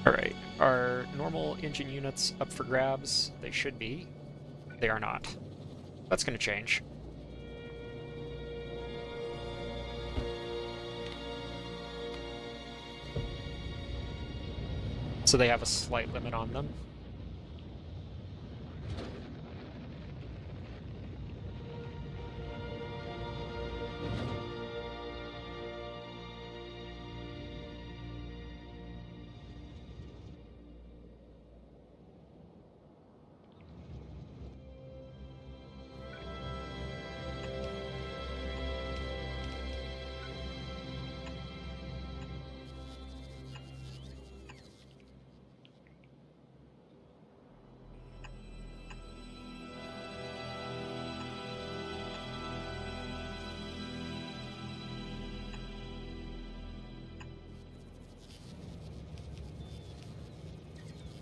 Alright, are normal engine units up for grabs? They should be. They are not. That's going to change. So they have a slight limit on them.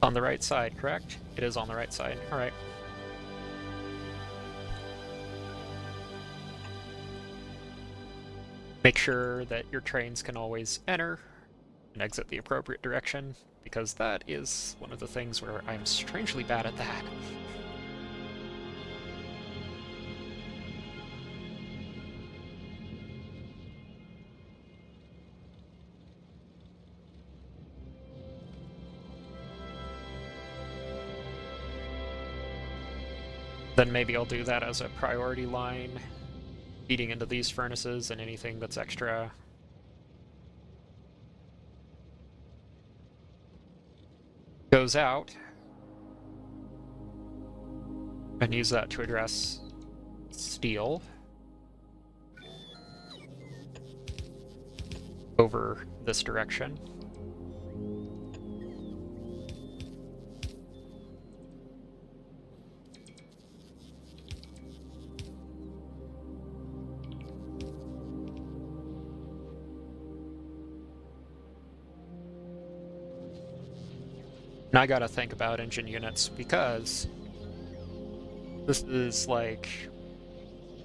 On the right side, correct? It is on the right side. Alright. Make sure that your trains can always enter and exit the appropriate direction, because that is one of the things where I'm strangely bad at that. Then maybe I'll do that as a priority line, feeding into these furnaces, and anything that's extra goes out. And use that to address steel over this direction. And I gotta think about engine units, because this is like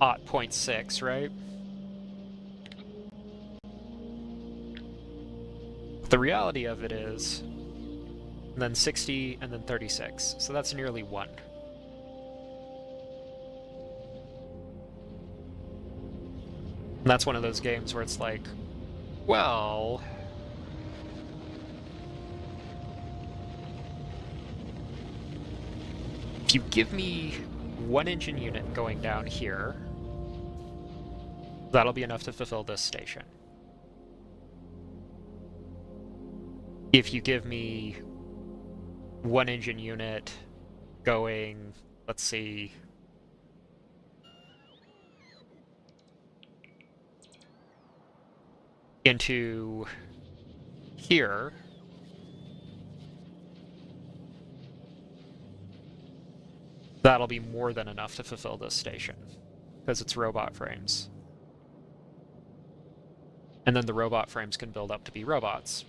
0.6, right? The reality of it is, and then 60, and then 36. So that's nearly 1. And that's one of those games where it's like, well, if you give me 1 engine unit going down here, that'll be enough to fulfill this station. If you give me 1 engine unit going, let's see, into here, that'll be more than enough to fulfill this station, because it's robot frames. And then the robot frames can build up to be robots.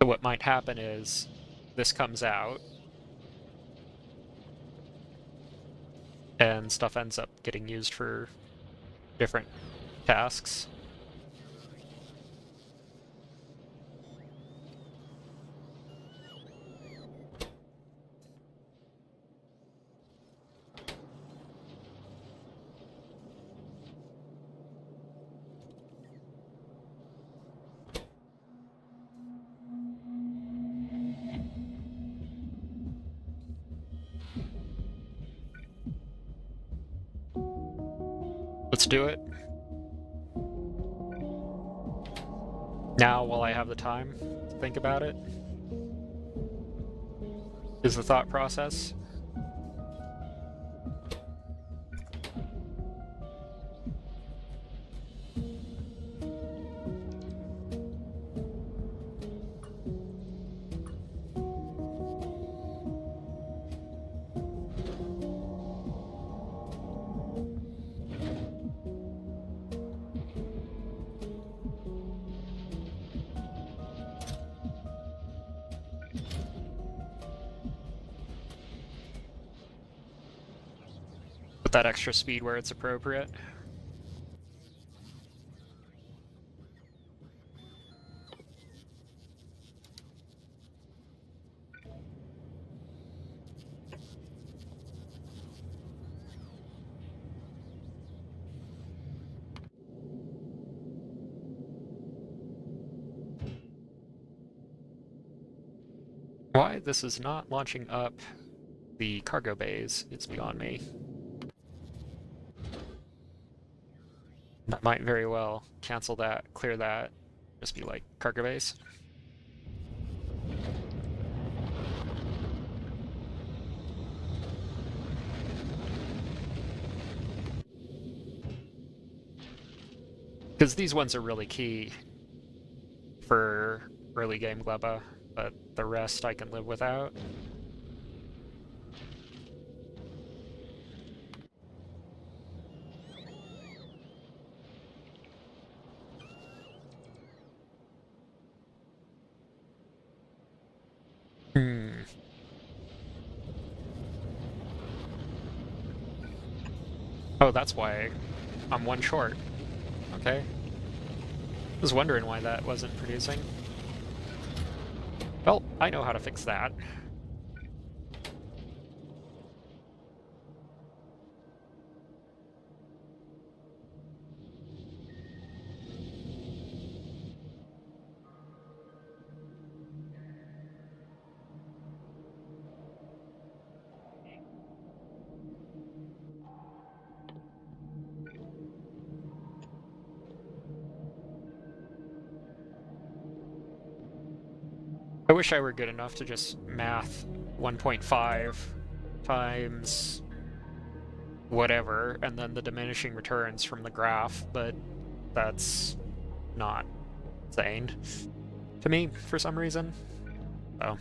So what might happen is this comes out, and stuff ends up getting used for different tasks. Let's do it. Now, while I have the time to think about it, is the thought process. Put that extra speed where it's appropriate. Why this is not launching up the cargo bays, it's beyond me. That might very well cancel that, clear that, just be like cargo bays. Because these ones are really key for early game Gleba, but the rest I can live without. Oh, that's why I'm one short. Okay. I was wondering why that wasn't producing. Well, I know how to fix that. I wish I were good enough to just math 1.5 times whatever, and then the diminishing returns from the graph, but that's not sane to me for some reason. So.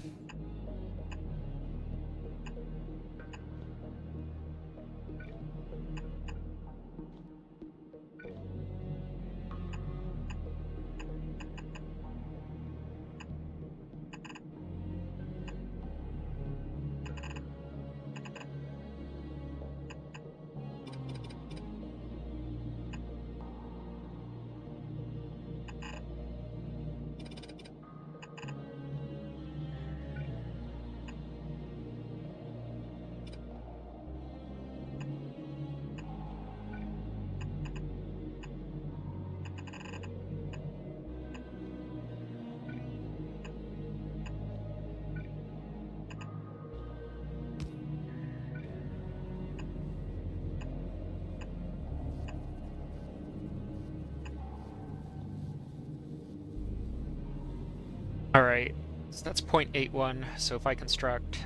Alright, so that's 0.81, so if I construct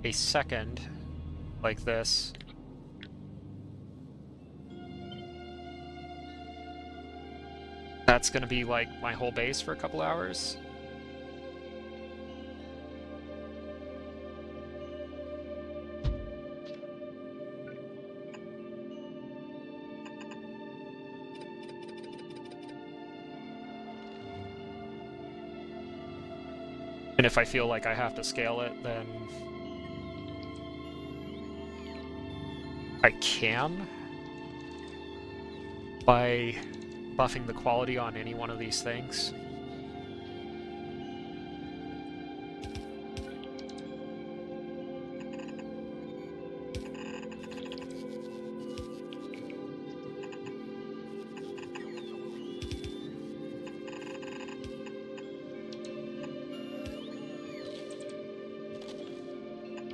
a second like this, that's gonna be like my whole base for a couple hours. And if I feel like I have to scale it, then I can by buffing the quality on any one of these things.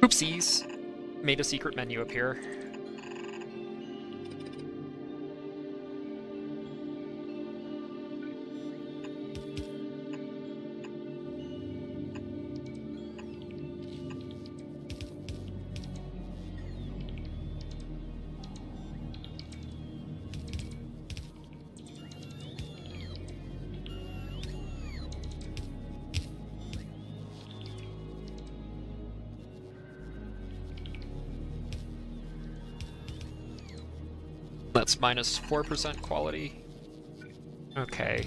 Oopsies! Made a secret menu appear. That's minus 4% quality. Okay.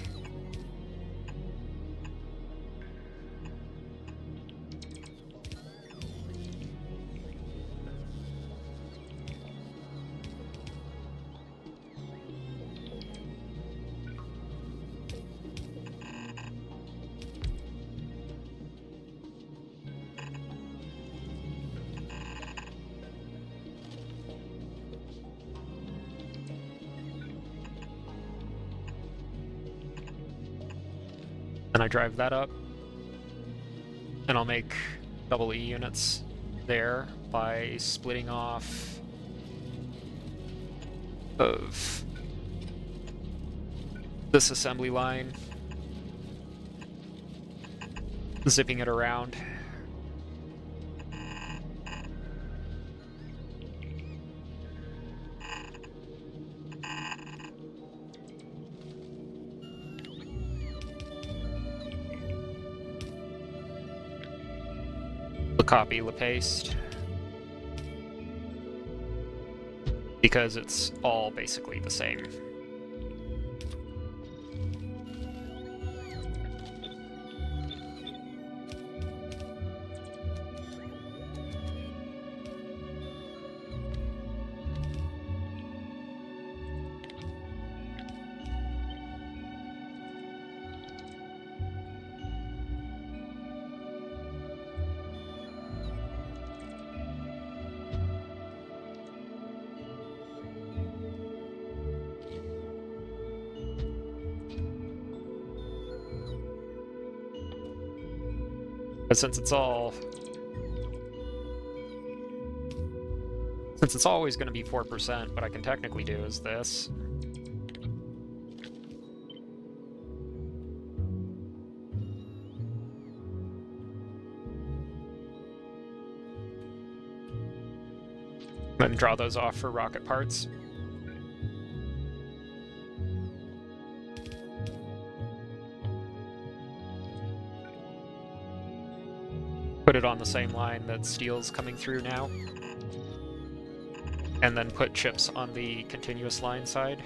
And I drive that up, and I'll make double E units there by splitting off of this assembly line, zipping it around. The copy, the paste, because it's all basically the same. But since it's always going to be 4%, what I can technically do is this. Then draw those off for rocket parts. Put it on the same line that steel's coming through now. And then put chips on the continuous line side.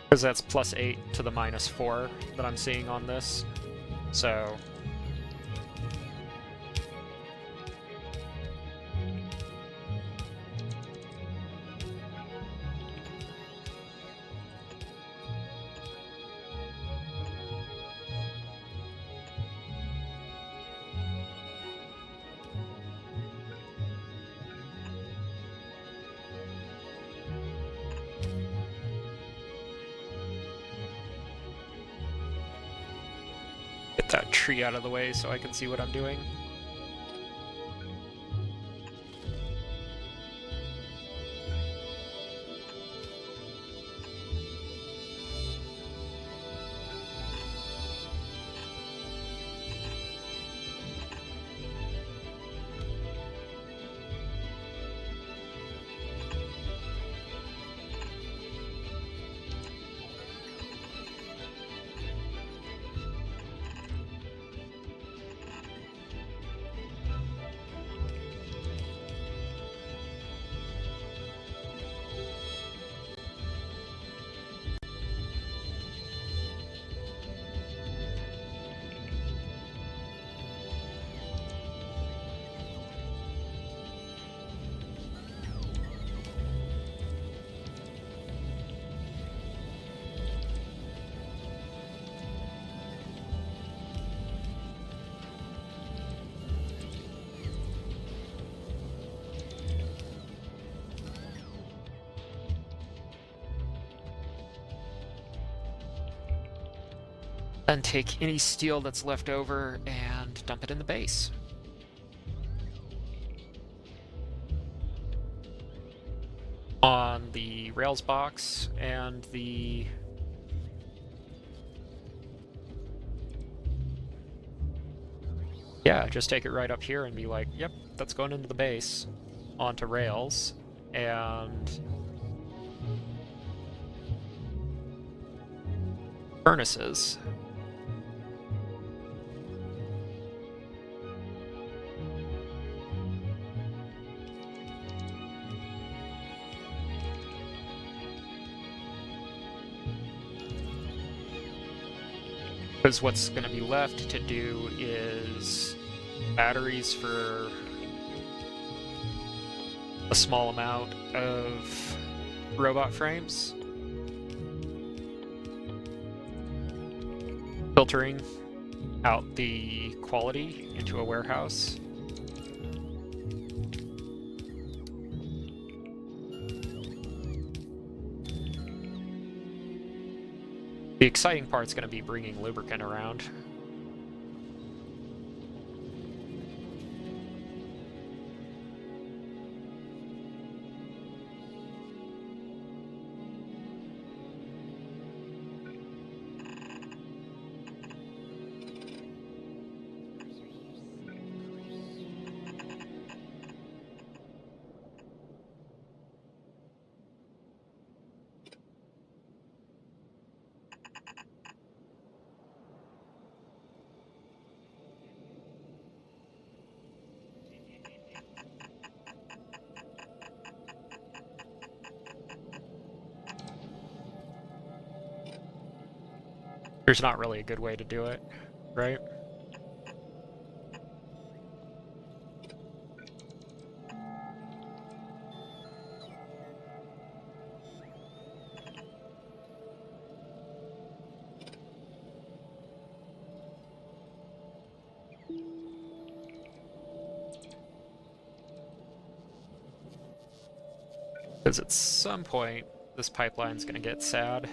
Because that's +8 to the -4 that I'm seeing on this. So get that tree out of the way so I can see what I'm doing. Then take any steel that's left over and dump it in the base. On the rails box and the yeah, just take it right up here and be like, yep, that's going into the base, onto rails, and furnaces. Because what's going to be left to do is batteries for a small amount of robot frames. filtering out the quality into a warehouse. The exciting part's going to be bringing lubricant around. There's not really a good way to do it, right? Because at some point, this pipeline's going to get sad.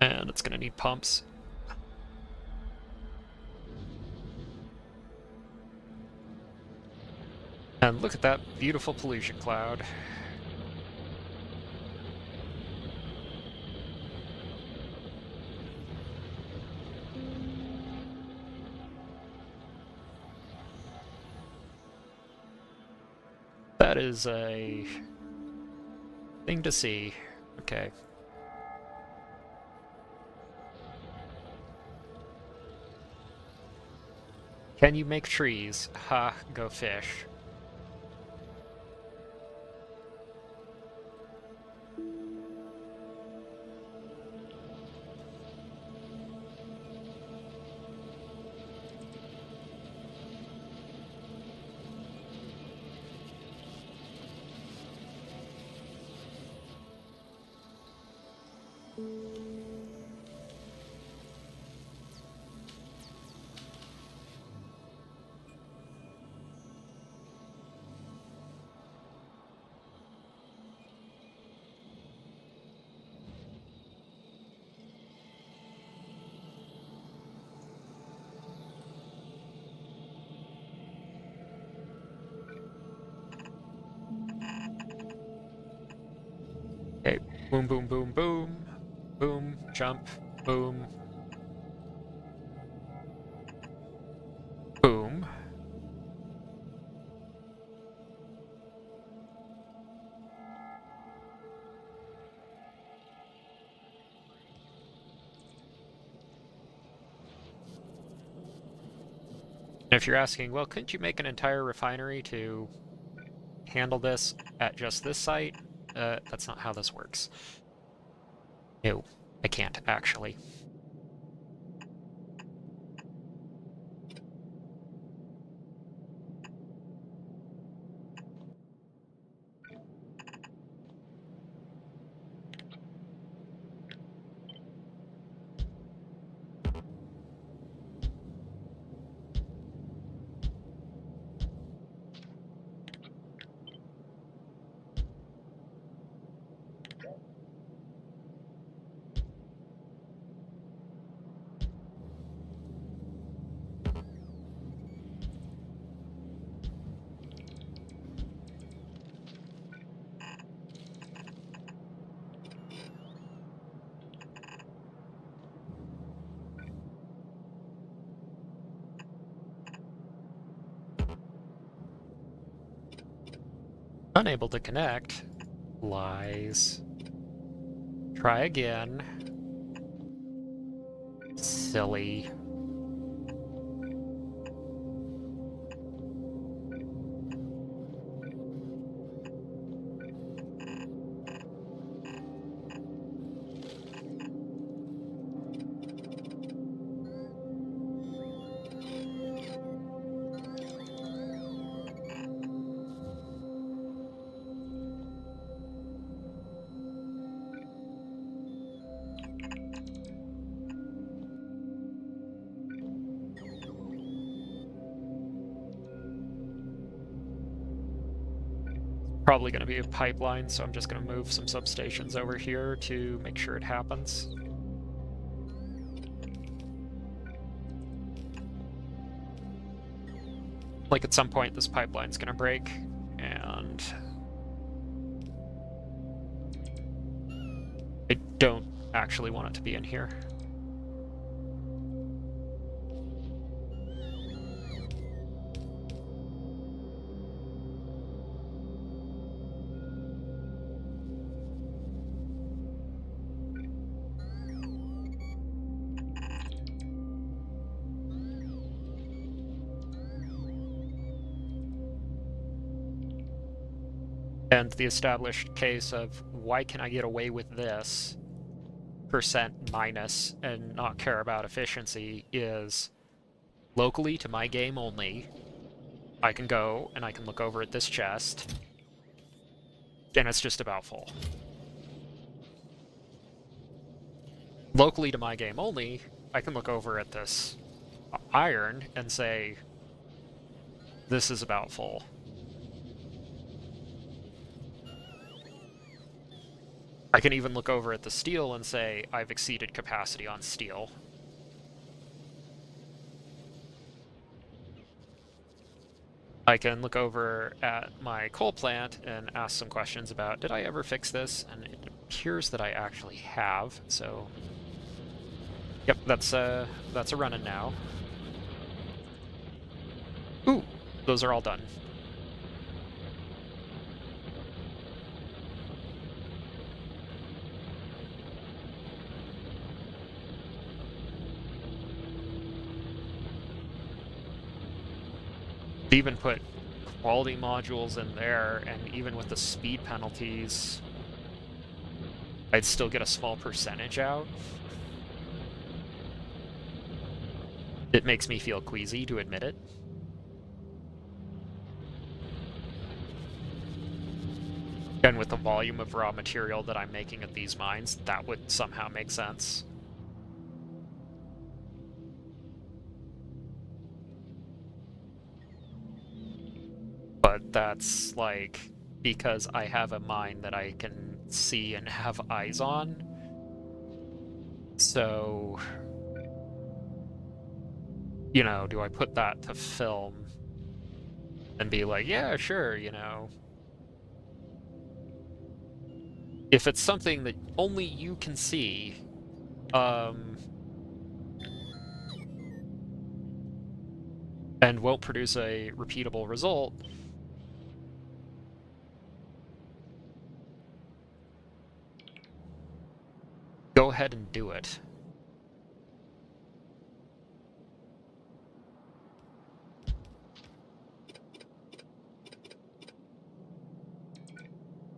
And it's going to need pumps. And look at that beautiful pollution cloud. That is a thing to see. Okay. Can you make trees? Ha, go fish. Okay, boom, boom, boom, boom. Boom, jump, boom. Boom. And if you're asking, well, couldn't you make an entire refinery to handle this at just this site? That's not how this works. No, I can't, actually. Unable to connect. Lies. Try again. Silly. probably going to be a pipeline, so I'm just going to move some substations over here to make sure it happens. Like, at some point, this pipeline's going to break, and I don't actually want it to be in here. And the established case of why can I get away with this percent minus and not care about efficiency is locally to my game only. I can go and I can look over at this chest, and it's just about full. Locally to my game only, I can look over at this iron and say, this is about full. I can even look over at the steel and say, I've exceeded capacity on steel. I can look over at my coal plant and ask some questions about, did I ever fix this? And it appears that I actually have, so... Yep, that's a running now. Ooh, those are all done. Even put quality modules in there, and even with the speed penalties, I'd still get a small percentage out. It makes me feel queasy to admit it. And with the volume of raw material that I'm making at these mines, that would somehow make sense. But that's, like, because I have a mine that I can see and have eyes on. So, you know, do I put that to film and be like, yeah, sure, you know. If it's something that only you can see, and won't produce a repeatable result, go ahead and do it.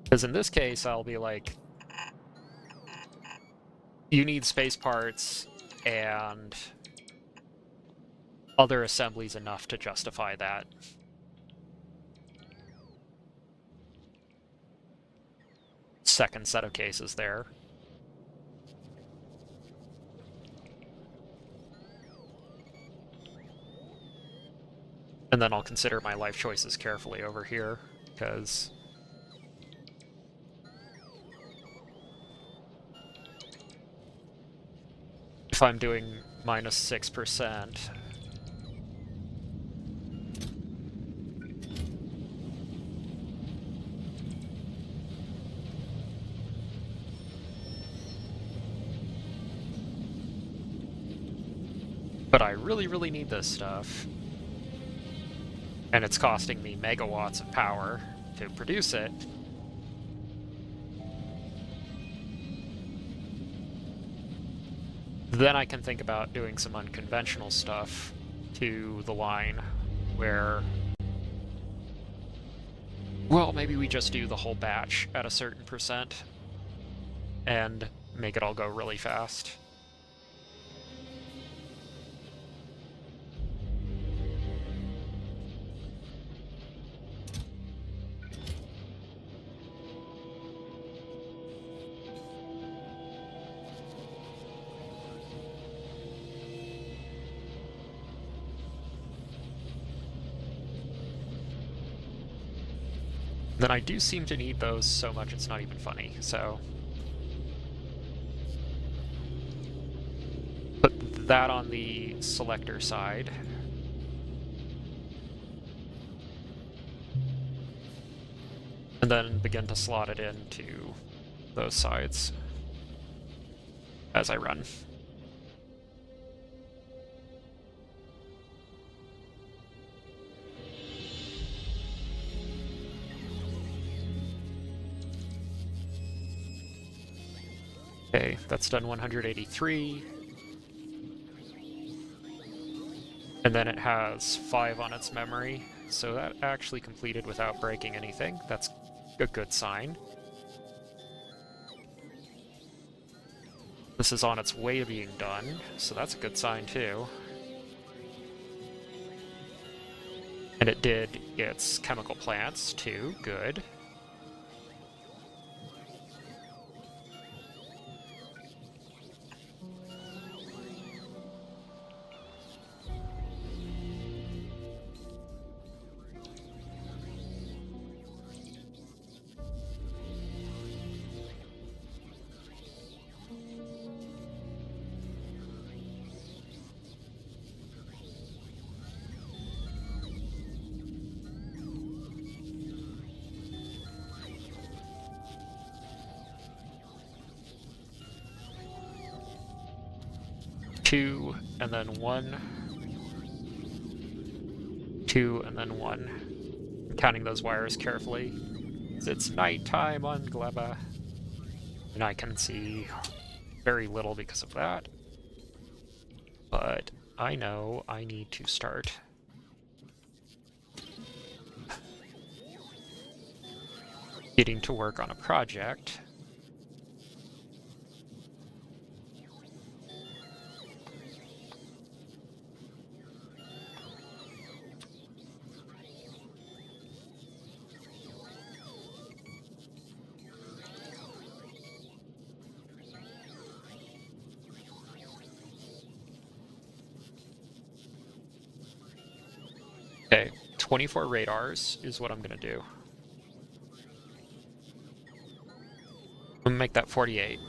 Because in this case, I'll be like, you need space parts and other assemblies enough to justify that. Second set of cases there. And then I'll consider my life choices carefully over here, because if I'm doing minus 6%, but I really, really need this stuff, and it's costing me megawatts of power to produce it, then I can think about doing some unconventional stuff to the line where, well, maybe we just do the whole batch at a certain percent and make it all go really fast. Then I do seem to need those so much it's not even funny, so put that on the selector side. And then begin to slot it into those sides as I run. Okay, that's done 183. And then it has 5 on its memory, so that actually completed without breaking anything. That's a good sign. This is on its way to being done, so that's a good sign too. And it did its chemical plants too, good. Two, and then 1. 2, and then 1. I'm counting those wires carefully. It's nighttime on Gleba, and I can see very little because of that. But I know I need to start getting to work on a project. Okay, 24 radars is what I'm gonna do. I'm gonna make that 48.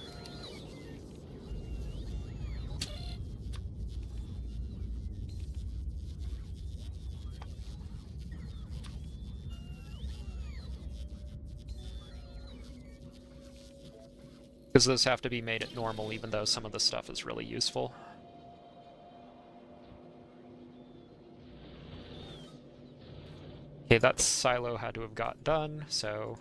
Because those have to be made at normal, even though some of the stuff is really useful. Okay, that silo had to have got done, so